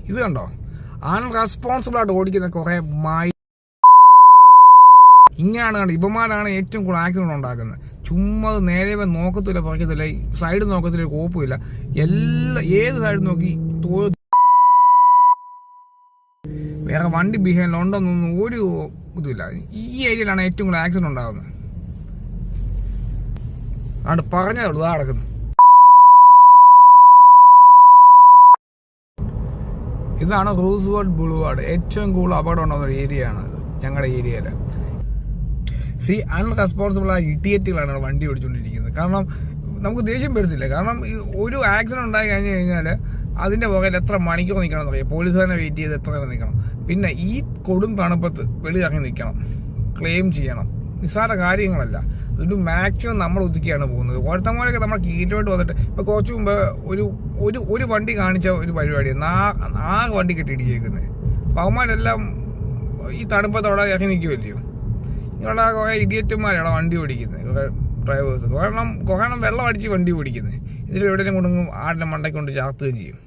ഇത് കണ്ടോ, അൺറെസ്പോൺസിബിൾ ആയിട്ട് ഓടിക്കുന്ന കുറെ ഇങ്ങനെയാണ് കണ്ടോ. ഇവന്മാരാണ് ഏറ്റവും കൂടുതൽ ആക്സിഡന്റ് ഉണ്ടാക്കുന്നത്. ചുമ്മാ നേരെ നോക്കത്തില്ല, പറയത്തില്ല, സൈഡ് നോക്കത്തില്ല, കോപ്പമില്ല, ഏത് സൈഡ് നോക്കി വേറെ വണ്ടി ബിഹേവിയർ ഉണ്ടോന്നൊന്നും ഒരു ഇതുമില്ല. ഈ ഏരിയയിലാണ് ഏറ്റവും കൂടുതൽ ആക്സിഡന്റ് ഉണ്ടാകുന്നത്. അവിടെ പറഞ്ഞേ ഉള്ളൂ, നടക്കുന്നു. ഇതാണ് റൂസ്വെൽറ്റ് ബുൾവാർഡ്. ഏറ്റവും കൂടുതൽ അപകടം ഉണ്ടാകുന്ന ഒരു ഏരിയ ആണ് ഇത് ഞങ്ങളുടെ ഏരിയയിൽ. അൺറെസ്പോൺസിബിൾ ആയ ഇഡിയറ്റുകളാണ് വണ്ടി ഓടിച്ചുകൊണ്ടിരിക്കുന്നത്. കാരണം നമുക്ക് ദേഷ്യം വരുത്തില്ല. കാരണം ഒരു ആക്സിഡന്റ് ഉണ്ടായി കഴിഞ്ഞു കഴിഞ്ഞാൽ അതിന്റെ പുറകിൽ എത്ര മണിക്കൂർ നിൽക്കണം എന്നറിയാം. പോലീസുകാരനെ വെയിറ്റ് ചെയ്ത് എത്ര നേരം നിൽക്കണം. പിന്നെ ഈ കൊടും തണുപ്പത്ത് വെളിയിറങ്ങി നിൽക്കണം, ക്ലെയിം ചെയ്യണം. നിസ്സാര കാര്യങ്ങളല്ല. അതൊരു മാക്സിമം നമ്മൾ ഒതുക്കിയാണ് പോകുന്നത്. ഓരോരുത്തന്മാരൊക്കെ നമ്മൾ കീറ്റോട്ട് വന്നിട്ട് ഇപ്പൊ കുറച്ചു മുമ്പ് ഒരു വണ്ടി കാണിച്ച ഒരു പരിപാടിയാണ്, ആ വണ്ടി കെട്ടിയിടിച്ചേക്കുന്നത്. അപ്പൊ അവന്മാരെല്ലാം ഈ തണുപ്പത്തോടെ ഇറങ്ങി നിൽക്കുമല്ലയോ. ഇവിടെ കുറെ ഇഡിയറ്റുമാരാണ് വണ്ടി ഓടിക്കുന്നത്, കുറെ ഡ്രൈവേഴ്സ്. കാരണം വെള്ളം അടിച്ച് വണ്ടി ഓടിക്കുന്നത്. ഇതിൽ എവിടെയും കൊണ്ടും ആടിനെ മണ്ടയ്ക്ക് കൊണ്ട് ചാർത്തുകയും ചെയ്യും.